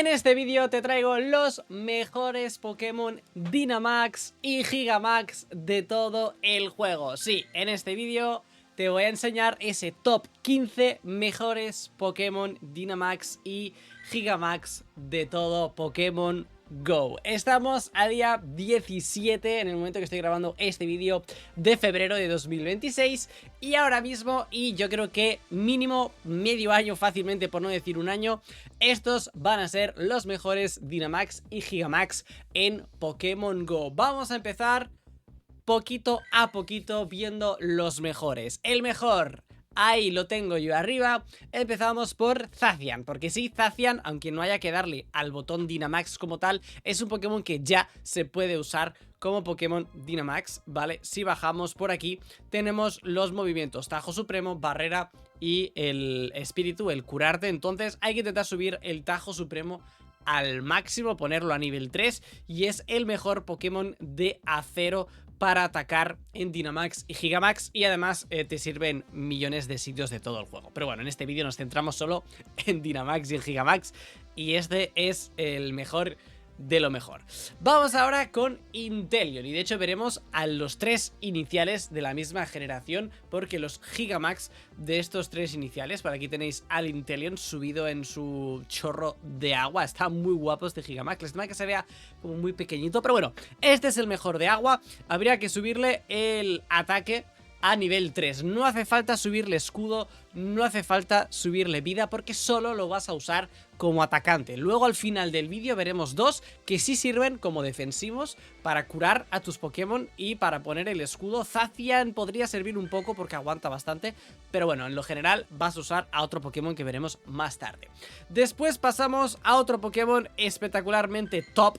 En este vídeo te traigo los mejores Pokémon Dynamax y Gigamax de todo el juego. Sí, en este vídeo te voy a enseñar ese top 15 mejores Pokémon Dynamax y Gigamax de todo Pokémon Go. Estamos a día 17 en el momento que estoy grabando este vídeo de febrero de 2026 y ahora mismo, y yo creo que mínimo medio año fácilmente, por no decir un año, estos van a ser los mejores Dynamax y Gigamax en Pokémon Go. Vamos a empezar poquito a poquito viendo los mejores. El mejor, ahí lo tengo yo arriba. Empezamos por Zacian, porque sí, Zacian, aunque no haya que darle al botón Dynamax como tal, es un Pokémon que ya se puede usar como Pokémon Dynamax, ¿vale? Si bajamos por aquí, tenemos los movimientos Tajo Supremo, Barrera y el Espíritu, el Curarte. Entonces hay que intentar subir el Tajo Supremo al máximo, ponerlo a nivel 3, y es el mejor Pokémon de acero para atacar en Dynamax y Gigamax, y además te sirven millones de sitios de todo el juego. Pero bueno, en este vídeo nos centramos solo en Dynamax y en Gigamax, y este es el mejor de lo mejor. Vamos ahora con Inteleon, y de hecho veremos a los tres iniciales de la misma generación, porque los Gigamax de estos tres iniciales, por aquí tenéis al Inteleon subido en su chorro de agua, está muy guapo este Gigamax, lástima que se vea como muy pequeñito, pero bueno, este es el mejor de agua. Habría que subirle el ataque a nivel 3, no hace falta subirle escudo, no hace falta subirle vida, porque solo lo vas a usar como atacante. Luego al final del vídeo veremos dos que sí sirven como defensivos para curar a tus Pokémon y para poner el escudo. Zacian podría servir un poco porque aguanta bastante, pero bueno, en lo general vas a usar a otro Pokémon que veremos más tarde. Después pasamos a otro Pokémon espectacularmente top,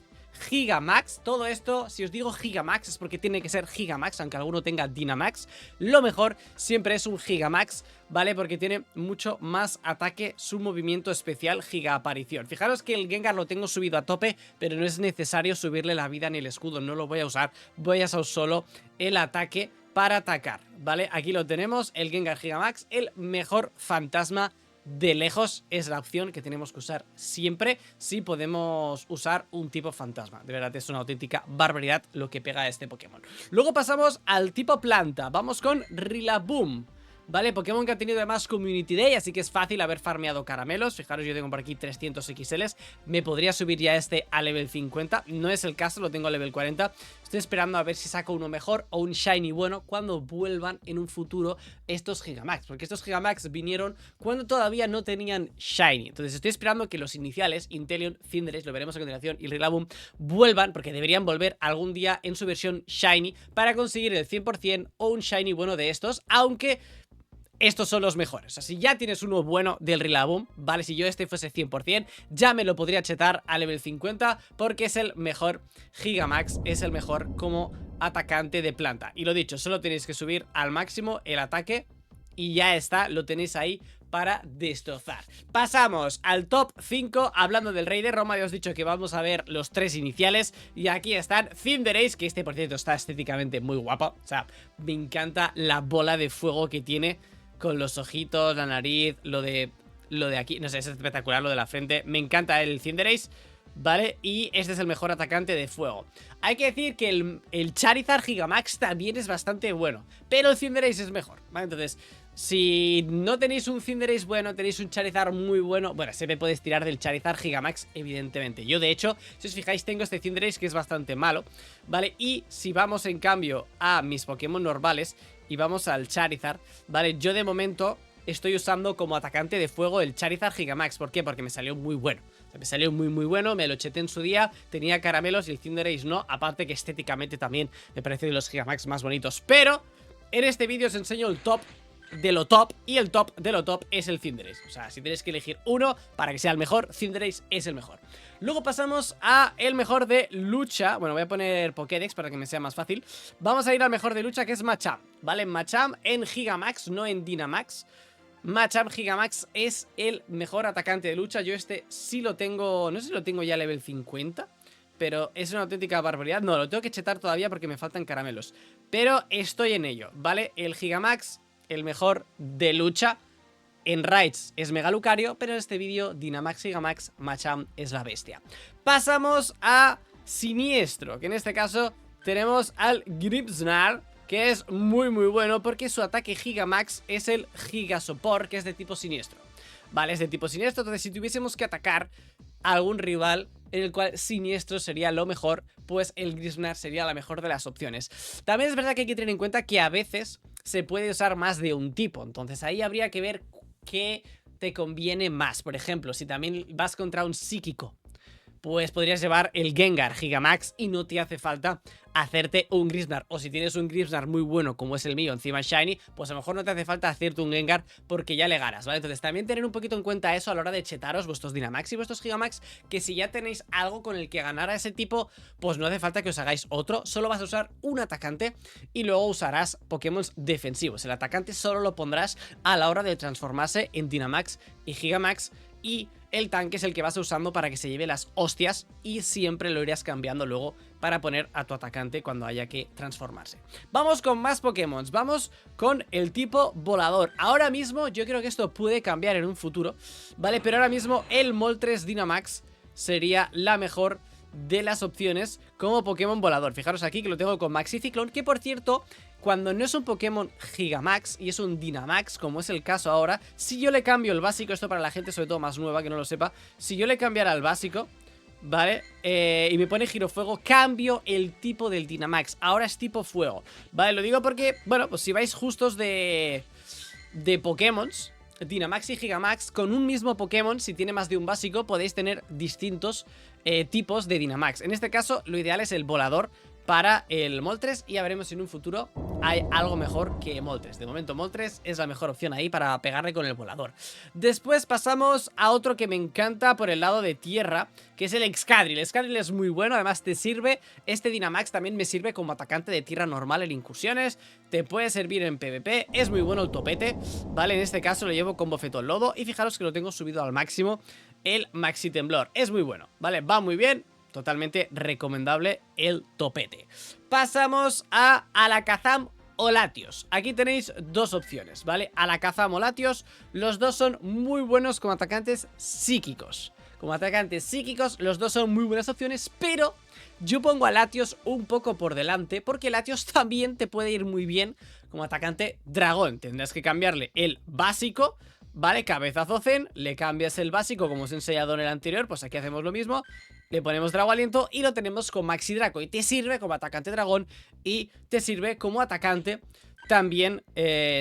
Gigamax. Todo esto, si os digo Gigamax, es porque tiene que ser Gigamax, aunque alguno tenga Dynamax. Lo mejor siempre es un Gigamax, ¿vale? Porque tiene mucho más ataque, su movimiento especial Giga Aparición. Fijaros que el Gengar lo tengo subido a tope, pero no es necesario subirle la vida ni el escudo, no lo voy a usar. Voy a usar solo el ataque para atacar, ¿vale? Aquí lo tenemos, el Gengar Gigamax, el mejor fantasma de lejos, es la opción que tenemos que usar siempre si podemos usar un tipo fantasma. De verdad es una auténtica barbaridad lo que pega a este Pokémon. Luego pasamos al tipo planta, vamos con Rillaboom, ¿vale? Pokémon que ha tenido además Community Day, así que es fácil haber farmeado caramelos. Fijaros, yo tengo por aquí 300 XLs, me podría subir ya este a level 50, no es el caso, lo tengo a level 40. Estoy esperando a ver si saco uno mejor o un shiny bueno cuando vuelvan en un futuro estos Gigamax, porque estos Gigamax vinieron cuando todavía no tenían shiny. Entonces estoy esperando que los iniciales, Inteleon, Cinderace, lo veremos a continuación, y Rillaboom vuelvan, porque deberían volver algún día en su versión shiny para conseguir el 100% o un shiny bueno de estos, aunque estos son los mejores. O sea, si ya tienes uno bueno del Rillaboom, ¿vale? Si yo este fuese 100%, ya me lo podría chetar a level 50, porque es el mejor Gigamax, es el mejor como atacante de planta. Y lo dicho, solo tenéis que subir al máximo el ataque y ya está, lo tenéis ahí para destrozar. Pasamos al top 5, hablando del Rey de Roma. Ya os he dicho que vamos a ver los tres iniciales, y aquí están Cinderace, que este por cierto está estéticamente muy guapo. O sea, me encanta la bola de fuego que tiene, con los ojitos, la nariz, lo de aquí, no sé, es espectacular lo de la frente. Me encanta el Cinderace, ¿vale? Y este es el mejor atacante de fuego. Hay que decir que el Charizard Gigamax también es bastante bueno, pero el Cinderace es mejor, ¿vale? Entonces, si no tenéis un Cinderace bueno, tenéis un Charizard muy bueno, bueno, se me puede tirar del Charizard Gigamax, evidentemente. Yo, de hecho, si os fijáis, tengo este Cinderace que es bastante malo, ¿vale? Y si vamos, en cambio, a mis Pokémon normales y vamos al Charizard, ¿vale? Yo, de momento, estoy usando como atacante de fuego el Charizard Gigamax. ¿Por qué? Porque me salió muy bueno. O sea, me salió muy bueno, me lo cheté en su día, tenía caramelos y el Cinderace no. Aparte que estéticamente también me parece de los Gigamax más bonitos. Pero en este vídeo os enseño el top de lo top, y el top de lo top es el Cinderace. O sea, si tenéis que elegir uno para que sea el mejor, Cinderace es el mejor. Luego pasamos a el mejor de lucha. Bueno, voy a poner Pokédex para que me sea más fácil. Vamos a ir al mejor de lucha, que es Machamp, ¿vale? Machamp en Gigamax, no en Dynamax. Machamp Gigamax es el mejor atacante de lucha. Yo este sí lo tengo, no sé si lo tengo ya a level 50, pero es una auténtica barbaridad. No, lo tengo que chetar todavía porque me faltan caramelos, pero estoy en ello, ¿vale? El Gigamax, el mejor de lucha, En Raids es Mega Lucario, pero en este vídeo Dynamax Gigamax Machamp es la bestia. Pasamos a Siniestro, que en este caso tenemos al Grimmsnarl, que es muy bueno porque su ataque Gigamax es el Giga Support, que es de tipo Siniestro. Vale, es de tipo Siniestro, entonces si tuviésemos que atacar a algún rival en el cual Siniestro sería lo mejor, pues el Grimmsnarl sería la mejor de las opciones. También es verdad que hay que tener en cuenta que a veces se puede usar más de un tipo, entonces ahí habría que ver qué te conviene más. Por ejemplo, si también vas contra un psíquico, pues podrías llevar el Gengar Gigamax y no te hace falta hacerte un Grimmsnarl. O si tienes un Grimmsnarl muy bueno como es el mío, encima Shiny, pues a lo mejor no te hace falta hacerte un Gengar porque ya le ganas, ¿vale? Entonces también tener un poquito en cuenta eso a la hora de chetaros vuestros Dynamax y vuestros Gigamax, que si ya tenéis algo con el que ganar a ese tipo, pues no hace falta que os hagáis otro, solo vas a usar un atacante y luego usarás Pokémon defensivos. El atacante solo lo pondrás a la hora de transformarse en Dynamax y Gigamax, y el tanque es el que vas usando para que se lleve las hostias y siempre lo irás cambiando luego para poner a tu atacante cuando haya que transformarse. Vamos con más Pokémon, vamos con el tipo volador. Ahora mismo yo creo que esto puede cambiar en un futuro, ¿vale? Pero ahora mismo el Moltres Dynamax sería la mejor de las opciones como Pokémon volador. Fijaros aquí que lo tengo con Maxiciclón, que por cierto, cuando no es un Pokémon Gigamax y es un Dynamax, como es el caso ahora, si yo le cambio el básico, esto para la gente sobre todo más nueva que no lo sepa, si yo le cambiara el básico, ¿vale? Y me pone Girofuego, cambio el tipo del Dynamax, ahora es tipo fuego, ¿vale? Lo digo porque, bueno, pues si vais justos de Pokémons Dynamax y Gigamax, con un mismo Pokémon, si tiene más de un básico, podéis tener distintos tipos de Dynamax. En este caso, lo ideal es el volador para el Moltres, y ya veremos si en un futuro hay algo mejor que Moltres. De momento Moltres es la mejor opción ahí para pegarle con el volador. Después pasamos a otro que me encanta por el lado de tierra, que es el Excadrill. El Excadrill es muy bueno, además te sirve, este Dynamax también me sirve como atacante de tierra normal en incursiones, te puede servir en PvP, es muy bueno el topete, ¿vale? En este caso lo llevo con Bofetón Lodo y fijaros que lo tengo subido al máximo, el Maxi Temblor, es muy bueno, ¿vale? Va muy bien. Totalmente recomendable el topete. Pasamos a Alakazam o Latios. Aquí tenéis dos opciones, ¿vale? Alakazam o Latios, los dos son muy buenos como atacantes psíquicos. Como atacantes psíquicos, los dos son muy buenas opciones, pero yo pongo a Latios un poco por delante, porque Latios también te puede ir muy bien como atacante dragón. Tendrás que cambiarle el básico, ¿vale? Cabezazo Zen, le cambias el básico como os he enseñado en el anterior, pues aquí hacemos lo mismo. Le ponemos Drago Aliento y lo tenemos con Maxi Draco, y te sirve como atacante dragón y te sirve como atacante también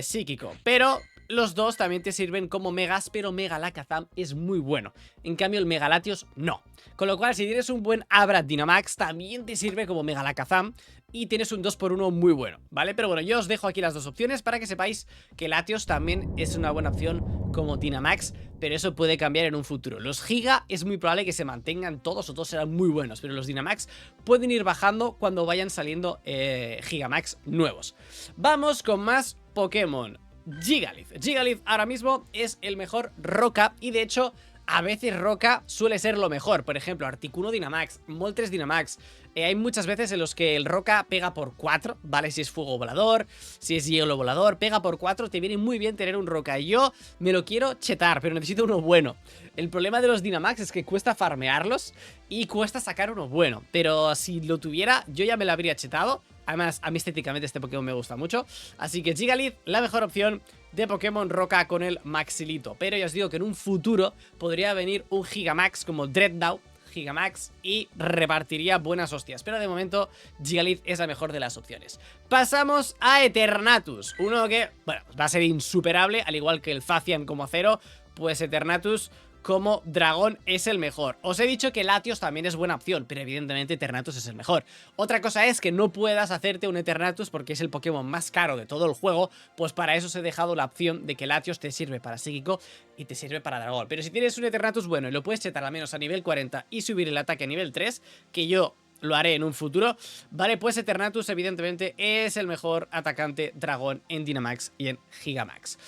psíquico. Pero los dos también te sirven como megas, pero Mega Alakazam es muy bueno. En cambio el Mega Latios no. Con lo cual si tienes un buen Abra Dynamax también te sirve como Mega Alakazam y tienes un 2x1 muy bueno, ¿vale? Pero bueno, yo os dejo aquí las dos opciones para que sepáis que Latios también es una buena opción como Dynamax, pero eso puede cambiar en un futuro. Los Giga es muy probable que se mantengan todos o todos serán muy buenos, pero los Dynamax pueden ir bajando cuando vayan saliendo Gigamax nuevos. Vamos con más Pokémon. Gigalith. Gigalith ahora mismo es el mejor Roca y de hecho a veces Roca suele ser lo mejor. Por ejemplo, Articuno Dynamax, Moltres Dynamax. Hay muchas veces en los que el Roca pega por 4, ¿vale? Si es fuego volador, si es hielo volador, pega por 4, te viene muy bien tener un Roca. Y yo me lo quiero chetar, pero necesito uno bueno. El problema de los Dynamax es que cuesta farmearlos y cuesta sacar uno bueno. Pero si lo tuviera, yo ya me lo habría chetado. Además, a mí estéticamente este Pokémon me gusta mucho. Así que Gigalith, la mejor opción de Pokémon Roca con el Maxilito. Pero ya os digo que en un futuro podría venir un Gigamax como Dreadnought Gigamax y repartiría buenas hostias, pero de momento Gigalith es la mejor de las opciones. Pasamos a Eternatus, uno que, bueno, va a ser insuperable, al igual que el Zacian como acero, pues Eternatus como dragón es el mejor. Os he dicho que Latios también es buena opción, pero evidentemente Eternatus es el mejor. Otra cosa es que no puedas hacerte un Eternatus porque es el Pokémon más caro de todo el juego, pues para eso os he dejado la opción de que Latios te sirve para psíquico y te sirve para dragón. Pero si tienes un Eternatus bueno y lo puedes chetar al menos a nivel 40 y subir el ataque a nivel 3, que yo lo haré en un futuro, vale, pues Eternatus evidentemente es el mejor atacante dragón en Dynamax y en Gigamax.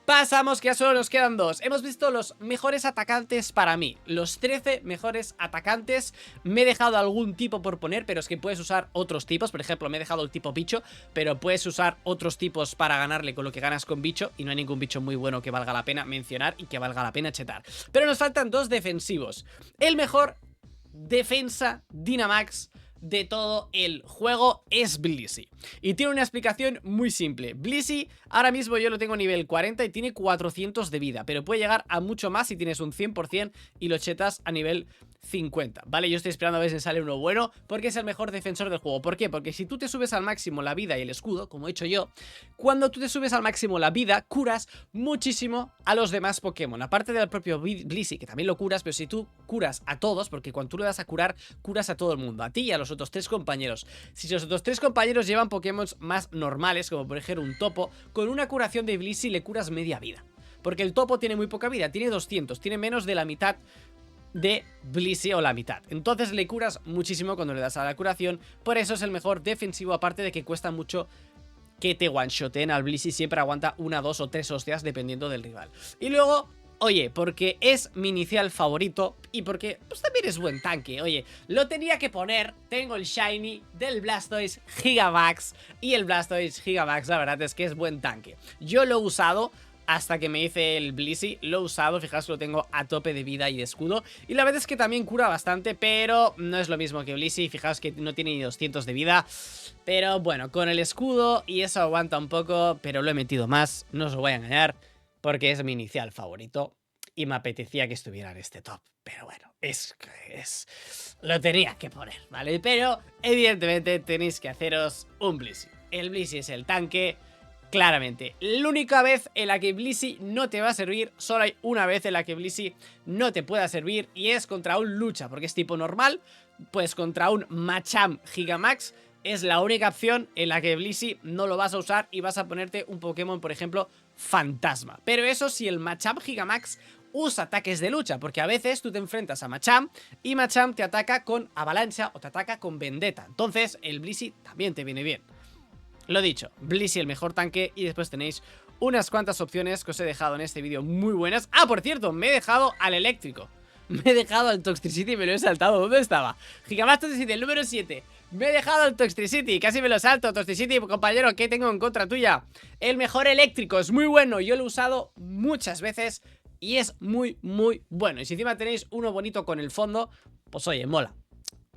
Pasamos, que ya solo nos quedan dos. Hemos visto los mejores atacantes para mí, los 13 mejores atacantes. Me he dejado algún tipo por poner, pero es que puedes usar otros tipos. Por ejemplo, me he dejado el tipo bicho, pero puedes usar otros tipos para ganarle con lo que ganas con bicho. Y no hay ningún bicho muy bueno que valga la pena mencionar y que valga la pena chetar. Pero nos faltan dos defensivos. El mejor defensa Dynamax de todo el juego es Blissey. Y tiene una explicación muy simple. Blissey, ahora mismo yo lo tengo a nivel 40 y tiene 400 de vida, pero puede llegar a mucho más si tienes un 100% y lo chetas a nivel 50, ¿vale? Yo estoy esperando a ver si sale uno bueno, porque es el mejor defensor del juego. ¿Por qué? Porque si tú te subes al máximo la vida y el escudo, como he hecho yo, cuando tú te subes al máximo la vida, curas muchísimo a los demás Pokémon. Aparte del propio Blissey, que también lo curas, pero si tú curas a todos, porque cuando tú le das a curar, curas a todo el mundo, a ti y a los otros 3 compañeros. Si los otros 3 compañeros llevan Pokémon más normales, como por ejemplo un topo, con una curación de Blissey le curas media vida. Porque el topo tiene muy poca vida, tiene 200, tiene menos de la mitad de Blissey o la mitad. Entonces le curas muchísimo cuando le das a la curación. Por eso es el mejor defensivo, aparte de que cuesta mucho que te one-shoten. Al Blissey siempre aguanta 1, 2 o 3 hostias dependiendo del rival. Y luego, oye, porque es mi inicial favorito y porque pues también es buen tanque. Oye, lo tenía que poner. Tengo el Shiny del Blastoise Gigamax. Y el Blastoise Gigamax, la verdad es que es buen tanque. Yo lo he usado hasta que me hice el Blissey, lo he usado, fijaos que lo tengo a tope de vida y de escudo. Y la verdad es que también cura bastante, pero no es lo mismo que Blissey. Fijaos que no tiene ni 200 de vida. Pero bueno, con el escudo y eso aguanta un poco, pero lo he metido más, no os lo voy a engañar, porque es mi inicial favorito y me apetecía que estuviera en este top. Pero bueno, lo tenía que poner, ¿vale? Pero evidentemente tenéis que haceros un Blissey. El Blissey es el tanque. Claramente, la única vez en la que Blissey no te va a servir, solo hay una vez en la que Blissey no te pueda servir y es contra un lucha, porque es tipo normal, pues contra un Machamp Gigamax es la única opción en la que Blissey no lo vas a usar y vas a ponerte un Pokémon, por ejemplo, Fantasma. Pero eso si el Machamp Gigamax usa ataques de lucha, porque a veces tú te enfrentas a Machamp y Machamp te ataca con Avalancha o te ataca con Vendetta, entonces el Blissey también te viene bien. Lo dicho, Blissey el mejor tanque y después tenéis unas cuantas opciones que os he dejado en este vídeo muy buenas. Ah, por cierto, me he dejado al eléctrico. Me he dejado al Toxtricity y me lo he saltado. ¿Dónde estaba? Gigamax Toxtricity, el número 7. Me he dejado al Toxtricity, casi me lo salto. Toxtricity, compañero, ¿qué tengo en contra tuya? El mejor eléctrico, es muy bueno. Yo lo he usado muchas veces y es muy, muy bueno. Y si encima tenéis uno bonito con el fondo, pues oye, mola.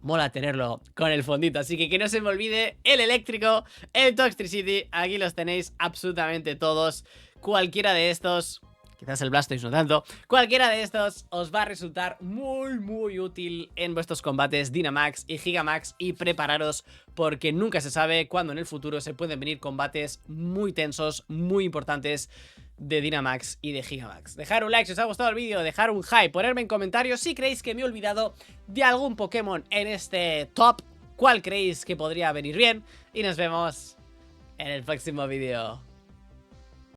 Mola tenerlo con el fondito, así que no se me olvide el eléctrico, el Toxtricity, aquí los tenéis absolutamente todos. Cualquiera de estos, quizás el Blastoise no tanto, cualquiera de estos os va a resultar muy muy útil en vuestros combates Dynamax y Gigamax. Y prepararos porque nunca se sabe cuándo en el futuro se pueden venir combates muy tensos, muy importantes de Dynamax y de Gigamax. Dejar un like si os ha gustado el vídeo, dejar un hype, ponerme en comentarios si creéis que me he olvidado de algún Pokémon en este top, cuál creéis que podría venir bien, y nos vemos en el próximo vídeo.